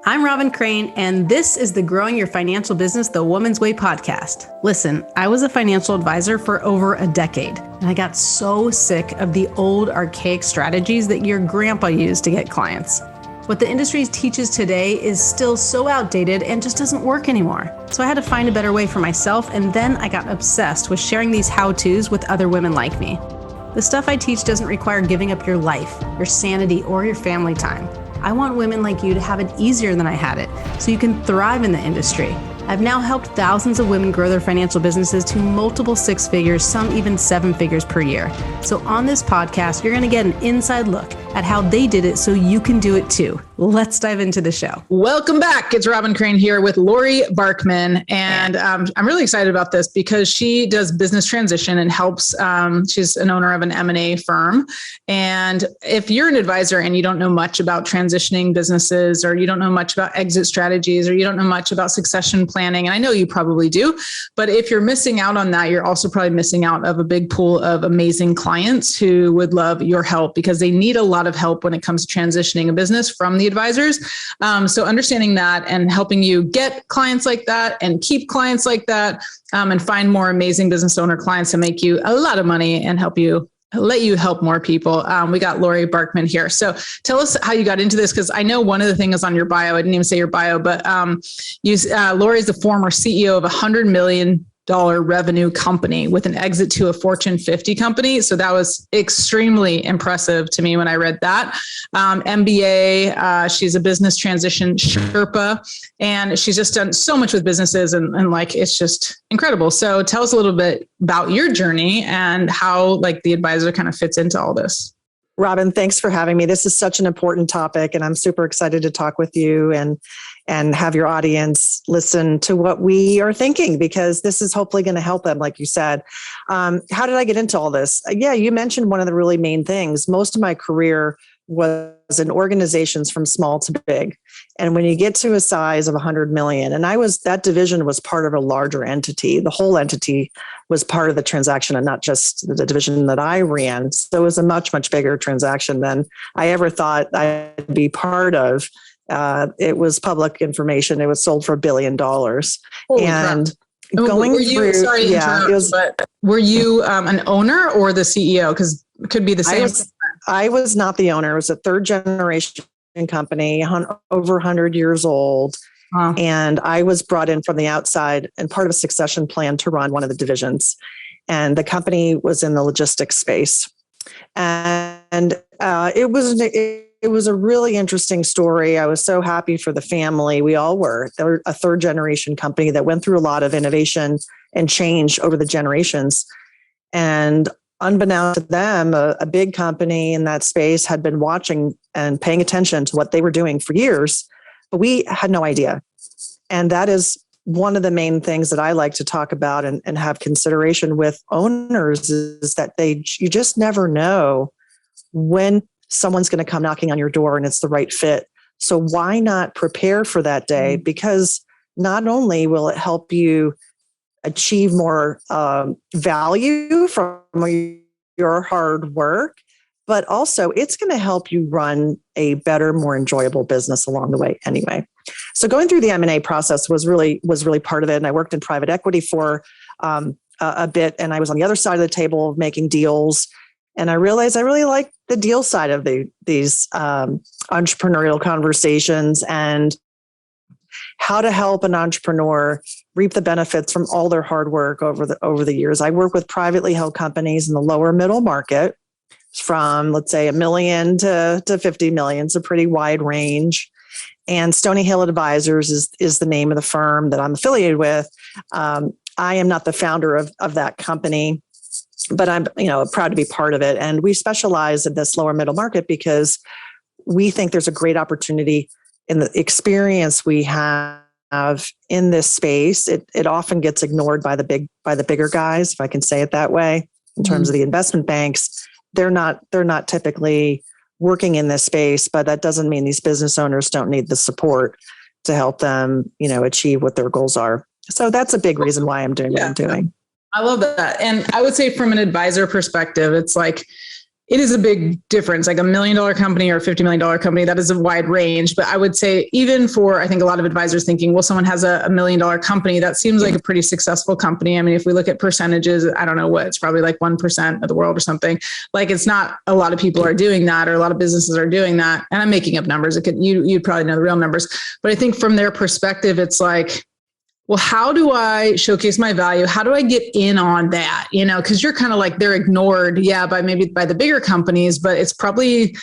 I'm Robin Crane, and this is the Growing Your Financial Business the Woman's Way podcast. Listen, I was a financial advisor for over a decade, and I got so sick of the old archaic strategies that your grandpa used to get clients. What the industry teaches today is still so outdated and just doesn't work anymore. So I had to find a better way for myself, and then I got obsessed with sharing these how-tos with other women like me. The stuff I teach doesn't require giving up your life, your sanity, or your family time. I want women like you to have it easier than I had it, so you can thrive in the industry. I've now helped thousands of women grow their financial businesses to multiple six figures, some even seven figures per year. So on this podcast, you're going to get an inside look at how they did it so you can do it too. Let's dive into the show. Welcome back. It's Robin Crane here with Laurie Barkman. And I'm really excited about this because she does business transition and helps. She's an owner of an M&A firm. And if you're an advisor and you don't know much about transitioning businesses, or you don't know much about exit strategies, or you don't know much about succession planning, and I know you probably do, but if you're missing out on that, you're also probably missing out of a big pool of amazing clients who would love your help because they need a lot of help when it comes to transitioning a business from the advisors. So understanding that and helping you get clients like that and keep clients like that, and find more amazing business owner clients to make you a lot of money and let you help more people. We got Laurie Barkman here. So tell us how you got into this, because I know one of the things on your bio, I didn't even say your bio, but Laurie is the former CEO of $100 million revenue company with an exit to a Fortune 50 company. So that was extremely impressive to me when I read that. MBA, she's a business transition Sherpa, and she's just done so much with businesses and like, it's just incredible. So tell us a little bit about your journey and how like the advisor kind of fits into all this. Robin, thanks for having me. This is such an important topic, and I'm super excited to talk with you and have your audience listen to what we are thinking, because this is hopefully going to help them, like you said. How did I get into all this? Yeah, you mentioned one of the really main things. Most of my career was in organizations from small to big. And when you get to a size of 100 million, and that division was part of a larger entity, the whole entity was part of the transaction and not just the division that I ran. So it was a much, much bigger transaction than I ever thought I'd be part of. It was public information. It was sold for $1 billion. Holy and crap. Going were you, through, sorry to interrupt, but were you an owner or the CEO? Because it could be the same. I was not the owner. It was a third generation company, over 100 years old. Wow. And I was brought in from the outside and part of a succession plan to run one of the divisions. And the company was in the logistics space. And it was a really interesting story. I was so happy for the family. We all were. They were a third generation company that went through a lot of innovation and change over the generations. And unbeknownst to them, a big company in that space had been watching and paying attention to what they were doing for years, but we had no idea. And that is one of the main things that I like to talk about and have consideration with owners is that you just never know when someone's going to come knocking on your door and it's the right fit. So why not prepare for that day? Because not only will it help you achieve more value from your hard work, but also it's going to help you run a better, more enjoyable business along the way anyway. So going through the M&A process was really part of it. And I worked in private equity for a bit, and I was on the other side of the table of making deals. And I realized I really like the deal side of these entrepreneurial conversations and how to help an entrepreneur reap the benefits from all their hard work over the years. I work with privately held companies in the lower middle market from, let's say, $1 million to $50 million. It's a pretty wide range. And Stony Hill Advisors is the name of the firm that I'm affiliated with. I am not the founder of that company, but I'm proud to be part of it. And we specialize in this lower middle market because we think there's a great opportunity in the experience we have in this space. It often gets ignored by the bigger guys, if I can say it that way, in terms of the investment banks. They're not typically working in this space, but that doesn't mean these business owners don't need the support to help them, achieve what their goals are. So that's a big reason why I'm doing what I'm doing. I love that. And I would say from an advisor perspective, it's like it is a big difference, like $1 million company or a $50 million company. That is a wide range. But I would say even for, I think a lot of advisors thinking, well, someone has a $1 million company, that seems like a pretty successful company. I mean, if we look at percentages, I don't know what, it's probably like 1% of the world or something. Like it's not a lot of people are doing that, or a lot of businesses are doing that. And I'm making up numbers. You'd probably know the real numbers. But I think from their perspective, it's like, well, how do I showcase my value? How do I get in on that? Because you're kind of like, they're ignored, by the bigger companies, but it's probably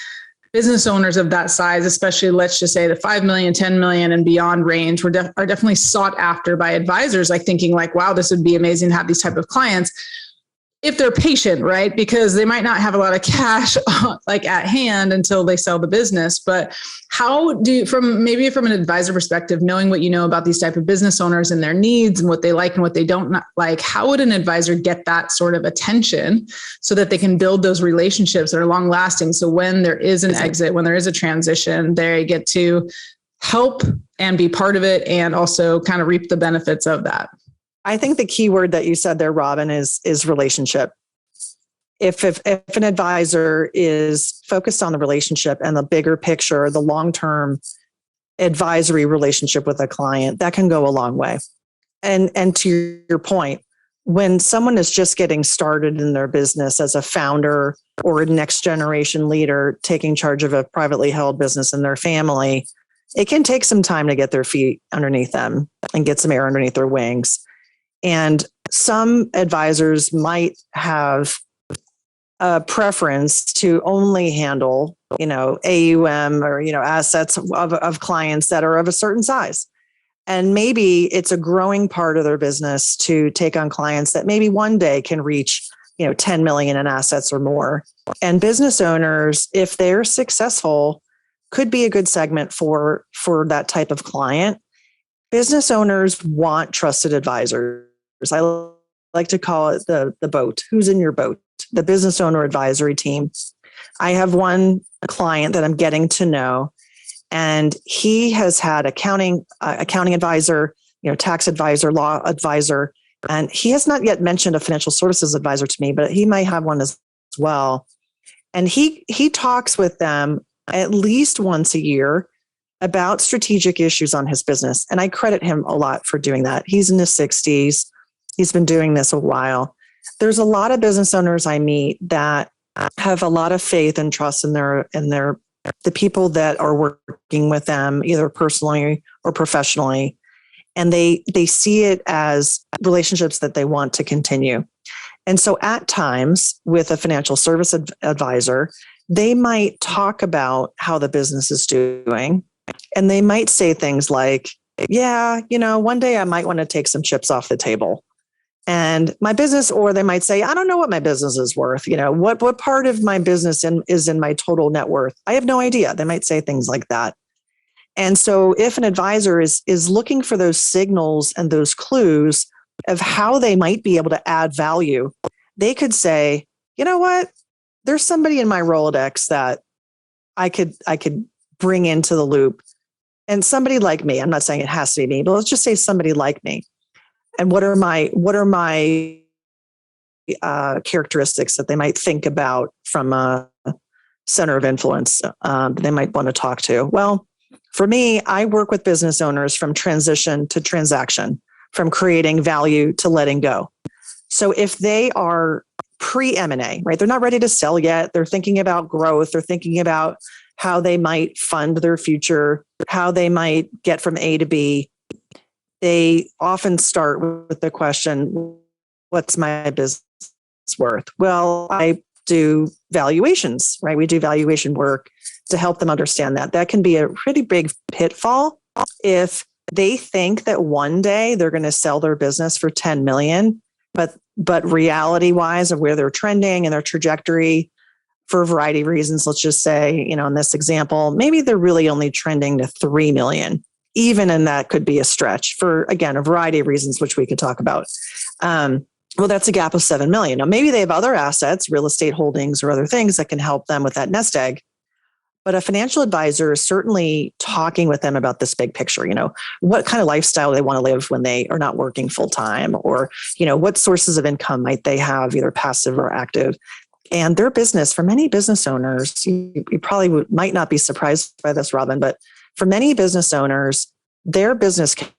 business owners of that size, especially let's just say the 5 million, 10 million and beyond range are definitely sought after by advisors, like thinking like, wow, this would be amazing to have these type of clients. If they're patient, right? Because they might not have a lot of cash like at hand until they sell the business. But how do, from an advisor perspective, knowing what you know about these type of business owners and their needs and what they like and what they don't like, how would an advisor get that sort of attention so that they can build those relationships that are long lasting? So when there is an exit, when there is a transition, they get to help and be part of it and also kind of reap the benefits of that. I think the key word that you said there, Robin, is relationship. If an advisor is focused on the relationship and the bigger picture, the long-term advisory relationship with a client, that can go a long way. And to your point, when someone is just getting started in their business as a founder or a next generation leader taking charge of a privately held business in their family, it can take some time to get their feet underneath them and get some air underneath their wings. And some advisors might have a preference to only handle, AUM or, assets of clients that are of a certain size. And maybe it's a growing part of their business to take on clients that maybe one day can reach, 10 million in assets or more. And business owners, if they're successful, could be a good segment for that type of client. Business owners want trusted advisors. I like to call it the boat. Who's in your boat? The business owner advisory team. I have one client that I'm getting to know, and he has had accounting advisor, tax advisor, law advisor, and he has not yet mentioned a financial services advisor to me, but he might have one as well. And he talks with them at least once a year about strategic issues on his business. And I credit him a lot for doing that. He's in his 60s. He's been doing this a while. There's a lot of business owners I meet that have a lot of faith and trust in the people that are working with them, either personally or professionally. And they see it as relationships that they want to continue. And so at times with a financial service advisor, they might talk about how the business is doing. And they might say things like, one day I might want to take some chips off the table. And my business, or they might say, I don't know what my business is worth. What part of my business is in my total net worth? I have no idea. They might say things like that. And so if an advisor is looking for those signals and those clues of how they might be able to add value, they could say, you know what? There's somebody in my Rolodex that I could bring into the loop. And somebody like me, I'm not saying it has to be me, but let's just say somebody like me. And what are my characteristics that they might think about from a center of influence that they might want to talk to? Well, for me, I work with business owners from transition to transaction, from creating value to letting go. So if they are pre-M&A, right? They're not ready to sell yet. They're thinking about growth. They're thinking about how they might fund their future, how they might get from A to B. They often start with the question, what's my business worth? Well, I do valuations, right? We do valuation work to help them understand that. That can be a pretty big pitfall if they think that one day they're going to sell their business for 10 million, but reality wise of where they're trending and their trajectory for a variety of reasons, let's just say, in this example, maybe they're really only trending to 3 million. Even and that could be a stretch for, again, a variety of reasons, which we could talk about. Well, that's a gap of 7 million. Now, maybe they have other assets, real estate holdings or other things that can help them with that nest egg. But a financial advisor is certainly talking with them about this big picture, what kind of lifestyle they want to live when they are not working full time, or, what sources of income might they have, either passive or active. And their business, for many business owners, you probably might not be surprised by this, Robin, but for many business owners, their business can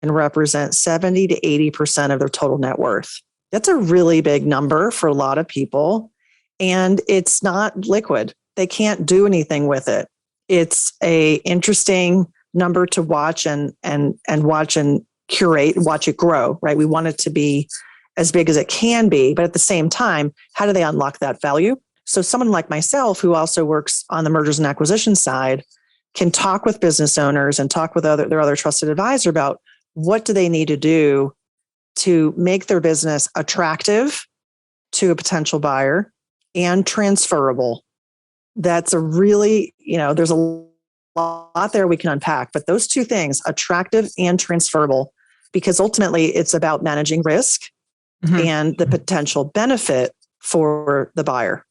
represent 70 to 80% of their total net worth. That's a really big number for a lot of people. And it's not liquid. They can't do anything with it. It's a interesting number to watch and watch and curate, watch it grow, right? We want it to be as big as it can be, but at the same time, how do they unlock that value? So someone like myself, who also works on the mergers and acquisition side, can talk with business owners and talk with their other trusted advisor about what do they need to do to make their business attractive to a potential buyer and transferable. That's a really, there's a lot there we can unpack, but those two things, attractive and transferable, because ultimately it's about managing risk and the potential benefit for the buyer.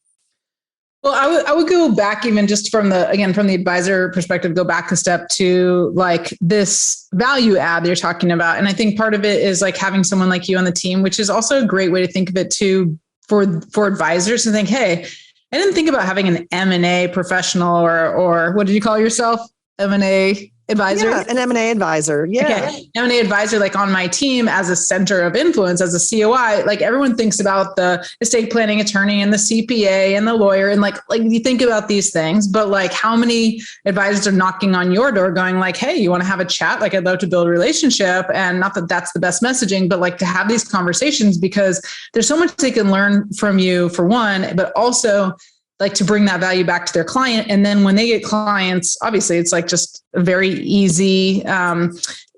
Well, I would go back even just from the advisor perspective, go back a step to like this value add that you're talking about. And I think part of it is like having someone like you on the team, which is also a great way to think of it too, for advisors to think, hey, I didn't think about having an M&A professional or what did you call yourself? M&A advisor? Yeah, an M&A advisor. Yeah. Okay. M&A advisor, like on my team as a center of influence, as a COI, like everyone thinks about the estate planning attorney and the CPA and the lawyer. And like you think about these things, but like how many advisors are knocking on your door going like, hey, you want to have a chat? Like I'd love to build a relationship. And not that that's the best messaging, but like to have these conversations because there's so much they can learn from you for one, but also like to bring that value back to their client. And then when they get clients, obviously it's like just a very easy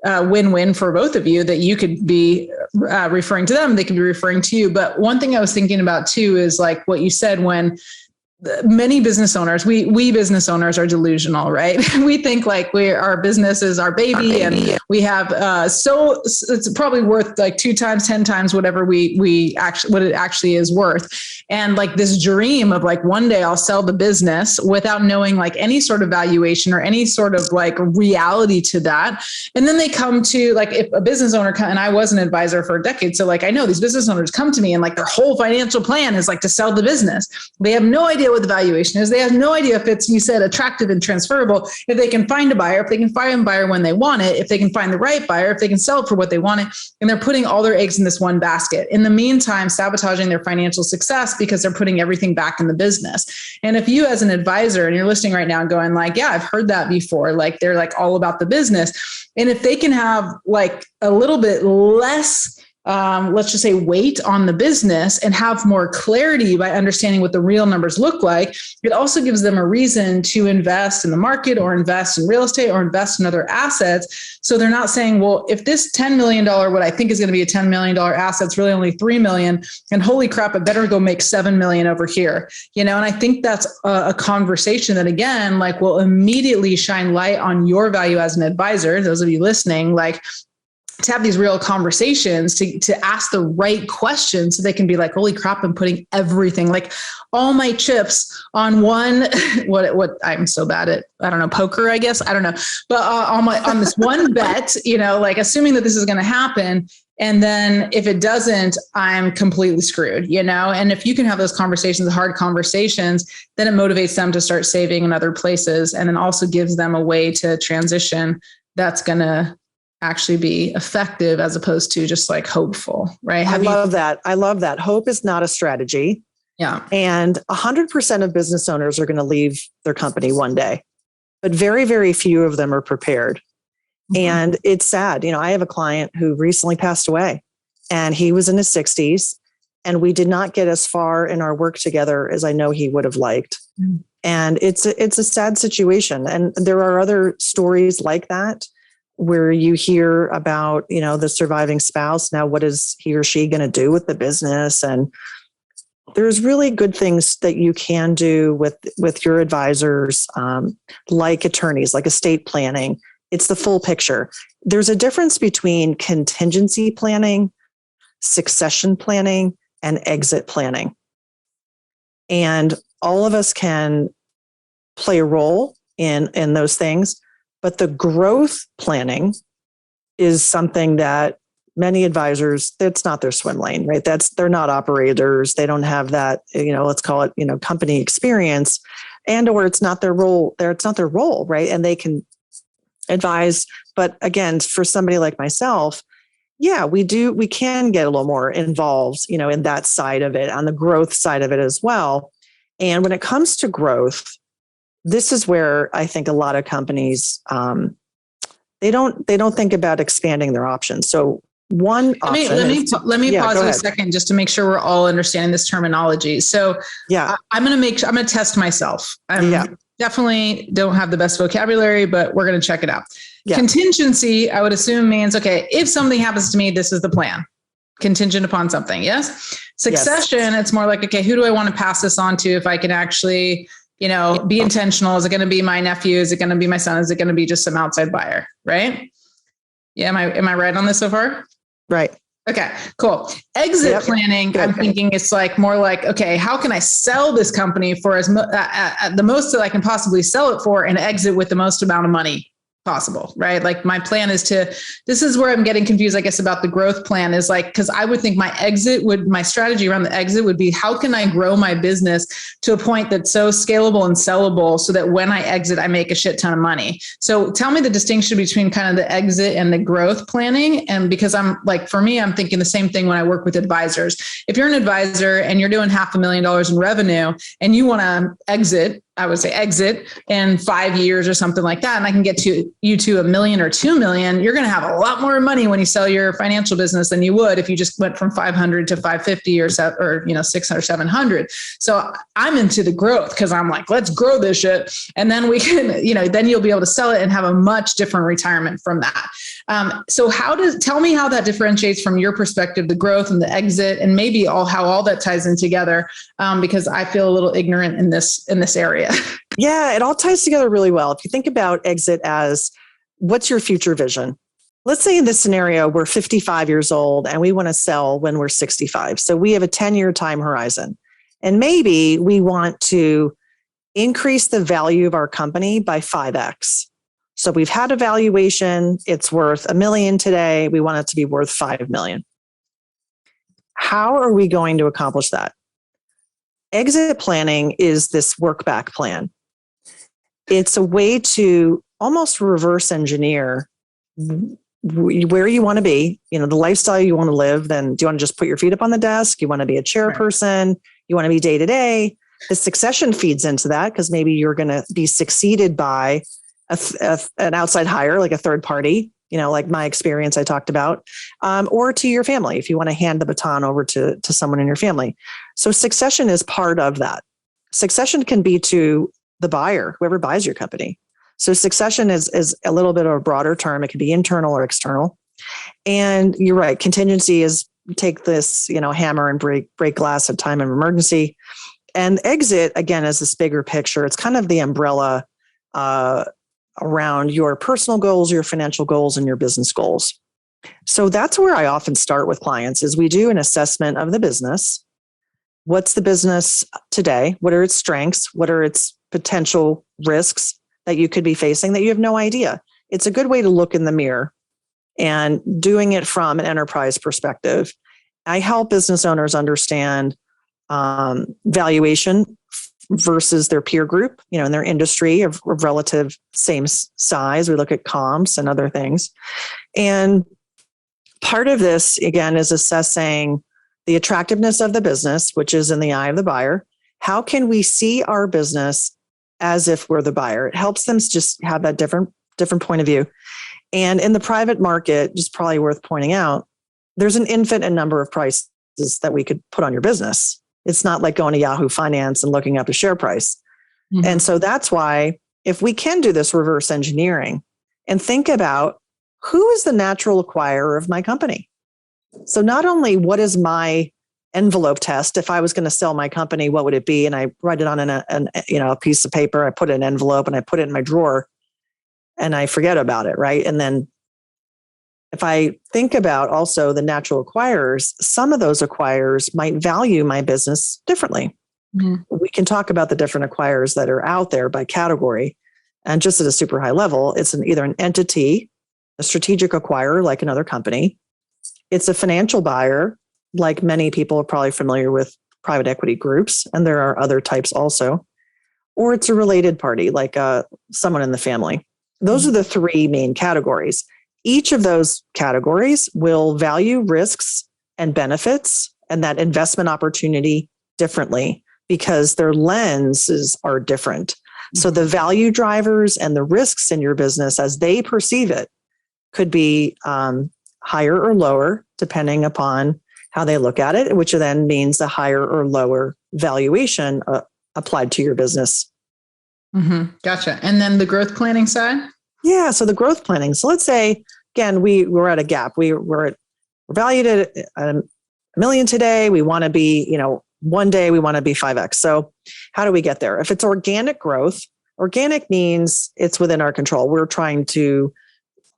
win-win for both of you that you could be referring to them, they could be referring to you. But one thing I was thinking about too is like what you said when many business owners, we business owners are delusional, right? We think like our business is our baby and we have, so it's probably worth like 2 times, 10 times, whatever what it actually is worth. And like this dream of like, one day I'll sell the business without knowing like any sort of valuation or any sort of like reality to that. And then they come to like, if a business owner, and I was an advisor for a decade. So like, I know these business owners come to me and like their whole financial plan is like to sell the business. They have no idea what the valuation is. They have no idea if it's, you said, attractive and transferable, if they can find a buyer, if they can find a buyer when they want it, if they can find the right buyer, if they can sell it for what they want it, and they're putting all their eggs in this one basket. In the meantime, sabotaging their financial success because they're putting everything back in the business. And if you as an advisor and you're listening right now and going like, yeah, I've heard that before, like they're like all about the business. And if they can have like a little bit less let's just say weight on the business and have more clarity by understanding what the real numbers look like, it also gives them a reason to invest in the market or invest in real estate or invest in other assets. So they're not saying, well, if this $10 million, what I think is going to be a $10 million asset, it's really only $3 million, and holy crap, I better go make $7 million over here. And I think that's a conversation that again, like will immediately shine light on your value as an advisor. Those of you listening, like, to have these real conversations, to ask the right questions so they can be like, holy crap, I'm putting everything, like all my chips on one, what I'm so bad at, I don't know, poker, I guess, I don't know, but on this one bet, like assuming that this is going to happen. And then if it doesn't, I'm completely screwed, and if you can have those conversations, hard conversations, then it motivates them to start saving in other places. And then also gives them a way to transition that's going to actually be effective as opposed to just like hopeful, right? I love that. Hope is not a strategy. Yeah. And 100% of business owners are going to leave their company one day, but very, very few of them are prepared. Mm-hmm. And it's sad. I have a client who recently passed away and he was in his 60s and we did not get as far in our work together as I know he would have liked. Mm-hmm. And it's a sad situation. And there are other stories like that, where you hear about, the surviving spouse. Now, what is he or she going to do with the business? And there's really good things that you can do with your advisors, like attorneys, like estate planning. It's the full picture. There's a difference between contingency planning, succession planning, and exit planning. And all of us can play a role in those things. But the growth planning is something that Many advisors, that's not their swim lane, right? They're not operators. They don't have that, let's call it, company experience, or it's not their role there. It's not their role, right? And they can advise. But again, for somebody like myself, yeah, we can get a little more involved, in that side of it, on the growth side of it as well. And when it comes to growth, this is where I think a lot of companies, they don't think about expanding their options. So one option. Let me pause a second just to make sure we're all understanding this terminology. So yeah, I'm going to test myself. Definitely don't have the best vocabulary, but we're going to check it out. Yeah. Contingency, I would assume means, okay, if something happens to me, this is the plan. Contingent upon something. Yes. Succession, yes. It's more like, okay, who do I want to pass this on to if I can actually, be intentional? Is it going to be my nephew? Is it going to be my son? Is it going to be just some outside buyer? Right. Yeah. Am I right on this so far? Right. Okay, cool. Exit planning. Good. I'm thinking it's like more like, okay, how can I sell this company for the most that I can possibly sell it for and exit with the most amount of money possible, right? Like my plan is this is where I'm getting confused, I guess, about the growth plan is like, because I would think my strategy around the exit would be, how can I grow my business to a point that's so scalable and sellable so that when I exit, I make a shit ton of money. So tell me the distinction between kind of the exit and the growth planning. And because for me, I'm thinking the same thing when I work with advisors. If you're an advisor and you're doing $500,000 in revenue and you want to exit, I would say exit in 5 years or something like that, and I can get you to $1 million or $2 million, you're going to have a lot more money when you sell your financial business than you would if you just went from 500 to 550 or 600, 700. So I'm into the growth because I'm like, let's grow this shit. And then we can, then you'll be able to sell it and have a much different retirement from that. So tell me how that differentiates from your perspective, the growth and the exit, and maybe how all that ties in together. Because I feel a little ignorant in this area. Yeah, it all ties together really well. If you think about exit as what's your future vision? Let's say in this scenario, we're 55 years old and we want to sell when we're 65. So we have a 10-year time horizon. And maybe we want to increase the value of our company by 5x. So we've had a valuation, it's worth $1 million today. We want it to be worth $5 million. How are we going to accomplish that? Exit planning is this work back plan. It's a way to almost reverse engineer where you want to be, the lifestyle you want to live. Then do you want to just put your feet up on the desk? You want to be a chairperson? Right. You want to be day to day? The succession feeds into that because maybe you're going to be succeeded by an outside hire, like a third party, like my experience I talked about, or to your family, if you want to hand the baton over to someone in your family. So succession is part of that. Succession can be to the buyer, whoever buys your company. So succession is a little bit of a broader term. It can be internal or external. And you're right. Contingency is take this, hammer and break glass at time of emergency. And exit, again, is this bigger picture. It's kind of the umbrella around your personal goals, your financial goals, and your business goals. So that's where I often start with clients is we do an assessment of the business. What's the business today? What are its strengths? What are its potential risks that you could be facing that you have no idea? It's a good way to look in the mirror and doing it from an enterprise perspective. I help business owners understand valuation versus their peer group, in their industry of relative same size. We look at comps and other things. And part of this, again, is assessing the attractiveness of the business, which is in the eye of the buyer. How can we see our business as if we're the buyer? It helps them just have that different point of view. And in the private market, just probably worth pointing out, there's an infinite number of prices that we could put on your business. It's not like going to Yahoo Finance and looking up a share price. Mm-hmm. And so that's why if we can do this reverse engineering and think about who is the natural acquirer of my company. So not only what is my envelope test, if I was going to sell my company, what would it be? And I write it on a piece of paper, I put it in an envelope and I put it in my drawer and I forget about it, right? And then if I think about also the natural acquirers, some of those acquirers might value my business differently. Mm-hmm. We can talk about the different acquirers that are out there by category. And just at a super high level, it's either an entity, a strategic acquirer like another company. It's a financial buyer, like many people are probably familiar with private equity groups, and there are other types also. Or it's a related party, like someone in the family. Those are the three main categories. Each of those categories will value risks and benefits and that investment opportunity differently because their lenses are different. So the value drivers and the risks in your business as they perceive it could be higher or lower, depending upon how they look at it, which then means a higher or lower valuation applied to your business. Mm-hmm. Gotcha. And then the growth planning side? Yeah. So the growth planning. So let's say, again, we're at a gap. We're valued at $1 million today. We want to be, one day we want to be 5X. So how do we get there? If it's organic growth, organic means it's within our control. We're trying to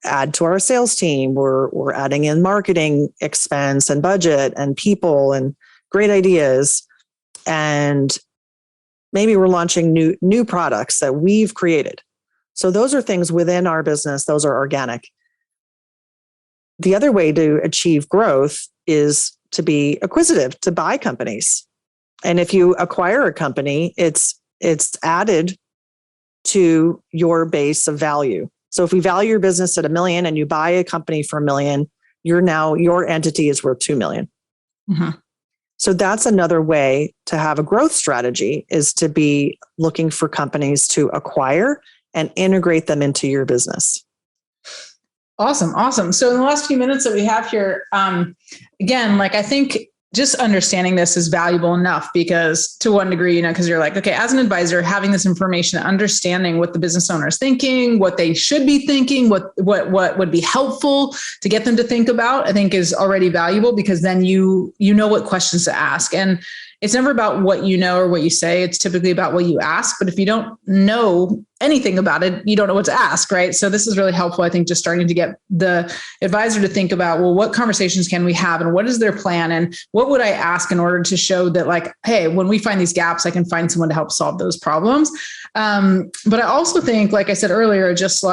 add to our sales team. We're adding in marketing expense and budget and people and great ideas. And maybe we're launching new products that we've created. So those are things within our business. Those are organic. The other way to achieve growth is to be acquisitive, to buy companies. And if you acquire a company, it's added to your base of value. So if we value your business at $1 million and you buy a company for $1 million, your entity is worth $2 million. Mm-hmm. So that's another way to have a growth strategy, is to be looking for companies to acquire and integrate them into your business. Awesome. So in the last few minutes that we have here, again, I think just understanding this is valuable enough, because to one degree, because you're like, okay, as an advisor, having this information, understanding what the business owner is thinking, what they should be thinking, what would be helpful to get them to think about, I think is already valuable, because then you know what questions to ask. And it's never about what you know or what you say. It's typically about what you ask. But if you don't know anything about it, you don't know what to ask, right? So this is really helpful, I think, just starting to get the advisor to think about, well, what conversations can we have and what is their plan and what would I ask in order to show that, hey, when we find these gaps, I can find someone to help solve those problems. But I also think, like I said earlier, just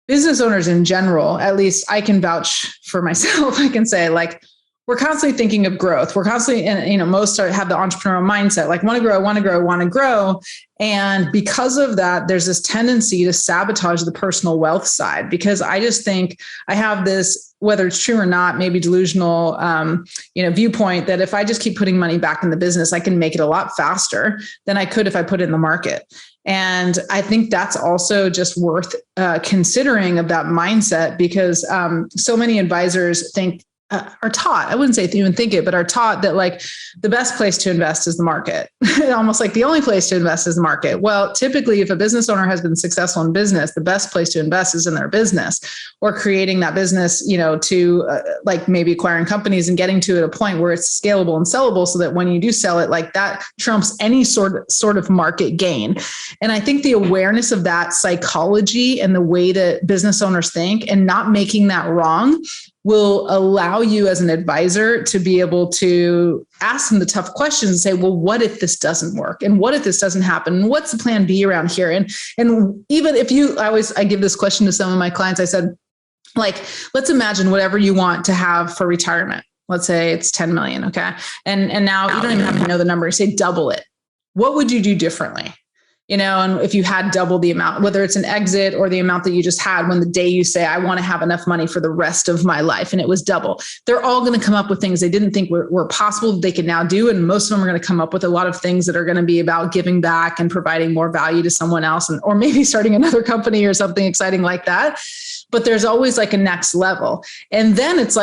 business owners in general, at least I can vouch for myself. I can say, we're constantly thinking of growth. We're constantly, and most have the entrepreneurial mindset, want to grow. And because of that, there's this tendency to sabotage the personal wealth side, because I just think I have this, whether it's true or not, maybe delusional, viewpoint that if I just keep putting money back in the business, I can make it a lot faster than I could if I put it in the market. And I think that's also just worth considering of that mindset, because so many advisors are taught, I wouldn't say even think it, but are taught that the best place to invest is the market. Almost like the only place to invest is the market. Well, typically, if a business owner has been successful in business, the best place to invest is in their business, or creating that business, to maybe acquiring companies and getting to a point where it's scalable and sellable, so that when you do sell it, that trumps any sort of market gain. And I think the awareness of that psychology and the way that business owners think, and not making that wrong, will allow you as an advisor to be able to ask them the tough questions and say, well, what if this doesn't work? And what if this doesn't happen? And what's the plan B around here? And even if I give this question to some of my clients, I said, let's imagine whatever you want to have for retirement. Let's say it's 10 million. Okay. And now you don't even have to know the number. You say double it. What would you do differently? And if you had double the amount, whether it's an exit or the amount that you just had when the day you say, I want to have enough money for the rest of my life, and it was double, they're all going to come up with things they didn't think were possible that they can now do. And most of them are going to come up with a lot of things that are going to be about giving back and providing more value to someone else, or maybe starting another company or something exciting like that. But there's always a next level. And then it's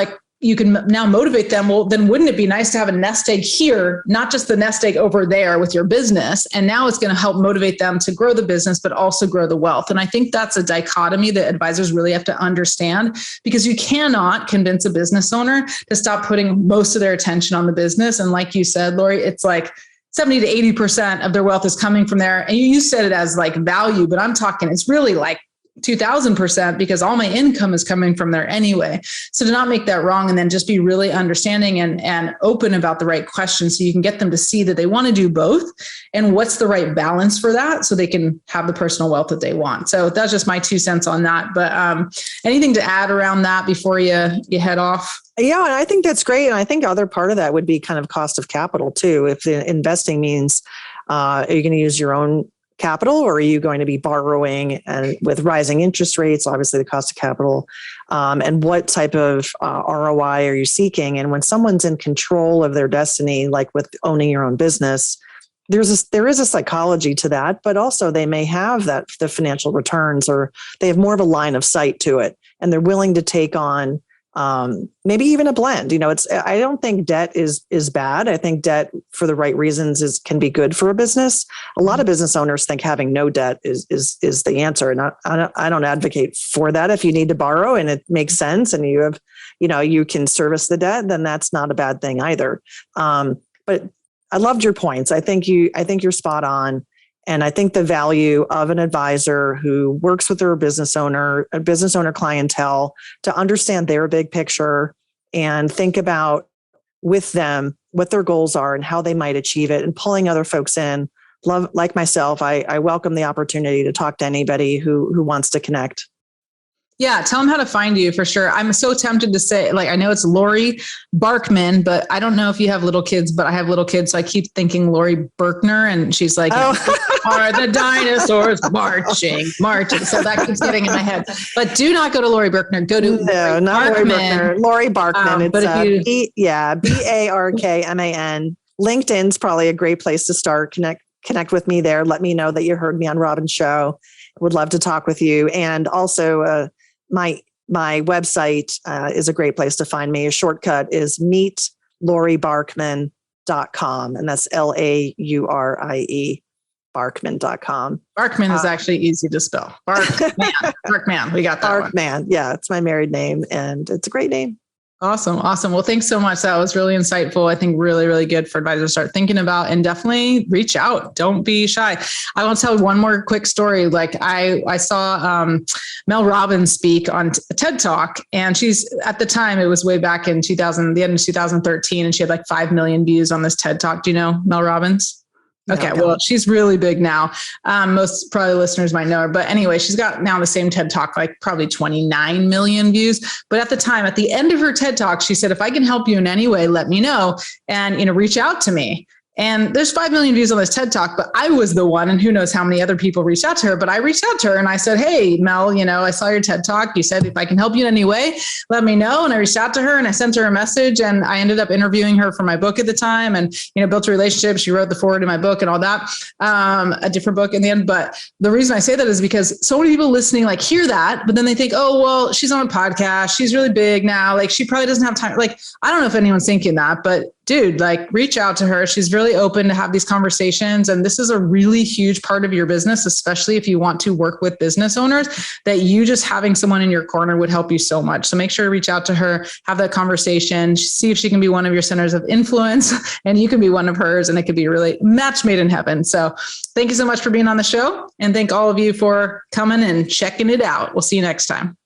you can now motivate them. Well, then wouldn't it be nice to have a nest egg here, not just the nest egg over there with your business? And now it's going to help motivate them to grow the business, but also grow the wealth. And I think that's a dichotomy that advisors really have to understand, because you cannot convince a business owner to stop putting most of their attention on the business. And like you said, Laurie, it's 70 to 80% of their wealth is coming from there. And you said it as value, but I'm talking, it's really 2000% because all my income is coming from there anyway. So to not make that wrong, and then just be really understanding and open about the right questions so you can get them to see that they want to do both and what's the right balance for that so they can have the personal wealth that they want. So that's just my 2 cents on that. But anything to add around that before you head off? Yeah, and I think that's great. And I think other part of that would be kind of cost of capital too. If the investing means, are you going to use your own capital, or are you going to be borrowing? And with rising interest rates, obviously the cost of capital, and what type of ROI are you seeking? And when someone's in control of their destiny, like with owning your own business, there is a psychology to that, but also they may have the financial returns, or they have more of a line of sight to it, and they're willing to take on maybe even a blend. I don't think debt is bad. I think debt for the right reasons can be good for a business. A lot of business owners think having no debt is the answer. And I don't advocate for that. If you need to borrow and it makes sense and you can service the debt, then that's not a bad thing either. But I loved your points. I think you're spot on. And I think the value of an advisor who works with a business owner clientele to understand their big picture and think about with them what their goals are and how they might achieve it, and pulling other folks in. Like myself, I welcome the opportunity to talk to anybody who wants to connect. Yeah, tell them how to find you for sure. I'm so tempted to say, I know it's Laurie Barkman, but I don't know if you have little kids, but I have little kids. So I keep thinking Laurie Berkner, and she's like, are the dinosaurs marching? So that keeps getting in my head. But do not go to Laurie Berkner. Go to Laurie Berkner. Laurie Barkman. It's Barkman. LinkedIn's probably a great place to start. Connect with me there. Let me know that you heard me on Robin's show. Would love to talk with you. And also my website is a great place to find me. A shortcut is meetlaurie.barkman.com. And that's LAURIE Barkman.com. Barkman is actually easy to spell. Barkman. We got that Barkman. One. Yeah, it's my married name, and it's a great name. Awesome. Well, thanks so much. That was really insightful. I think really, really good for advisors to start thinking about, and definitely reach out. Don't be shy. I want to tell one more quick story. I saw Mel Robbins speak on a TED Talk, and she's, at the time, it was way back in the end of 2013, and she had 5 million views on this TED Talk. Do you know Mel Robbins? Okay, well, she's really big now. Most probably listeners might know her, but anyway, she's got now the same TED Talk, probably 29 million views. But at the time, at the end of her TED Talk, she said, if I can help you in any way, let me know, and, reach out to me. And there's 5 million views on this TED Talk, but I was the one, and who knows how many other people reached out to her, but I reached out to her and I said, hey, Mel, I saw your TED Talk. You said, if I can help you in any way, let me know. And I reached out to her and I sent her a message, and I ended up interviewing her for my book at the time, and, built a relationship. She wrote the foreword to my book and all that, a different book in the end. But the reason I say that is because so many people listening, hear that, but then they think, oh, well, she's on a podcast. She's really big now. She probably doesn't have time. I don't know if anyone's thinking that, but dude, reach out to her. She's really open to have these conversations. And this is a really huge part of your business, especially if you want to work with business owners, that you just having someone in your corner would help you so much. So make sure to reach out to her, have that conversation, see if she can be one of your centers of influence, and you can be one of hers, and it could be really match made in heaven. So thank you so much for being on the show, and thank all of you for coming and checking it out. We'll see you next time.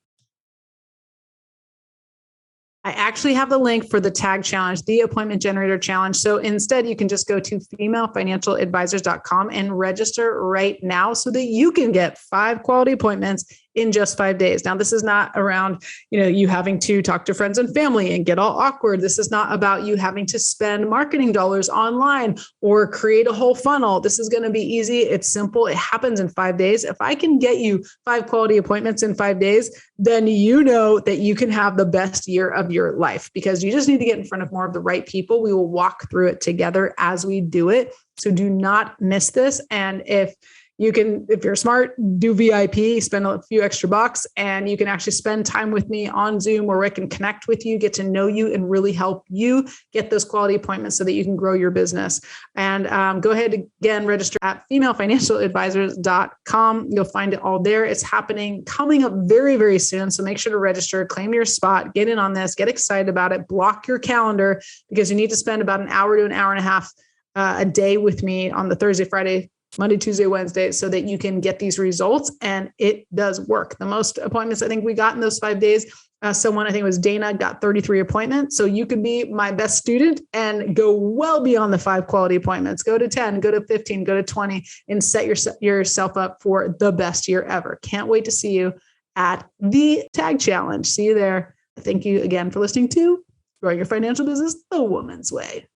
I actually have the link for the tag challenge, the appointment generator challenge. So instead, you can just go to femalefinancialadvisors.com and register right now so that you can get 5 quality appointments in just 5 days. Now, this is not around, you having to talk to friends and family and get all awkward. This is not about you having to spend marketing dollars online or create a whole funnel. This is going to be easy. It's simple. It happens in 5 days. If I can get you 5 quality appointments in 5 days, then you know that you can have the best year of your life, because you just need to get in front of more of the right people. We will walk through it together as we do it. So do not miss this. And if you're smart, do VIP, spend a few extra bucks, and you can actually spend time with me on Zoom where I can connect with you, get to know you, and really help you get those quality appointments so that you can grow your business. And go ahead, again, register at femalefinancialadvisors.com. You'll find it all there. It's coming up very, very soon. So make sure to register, claim your spot, get in on this, get excited about it, block your calendar, because you need to spend about an hour to an hour and a half a day with me on the Thursday, Friday, Monday, Tuesday, Wednesday, so that you can get these results. And it does work. The most appointments I think we got in those 5 days, someone, I think it was Dana, got 33 appointments. So you could be my best student and go well beyond the 5 quality appointments. Go to 10, go to 15, go to 20, and set yourself up for the best year ever. Can't wait to see you at the Tag Challenge. See you there. Thank you again for listening to Growing Your Financial Business the Woman's Way.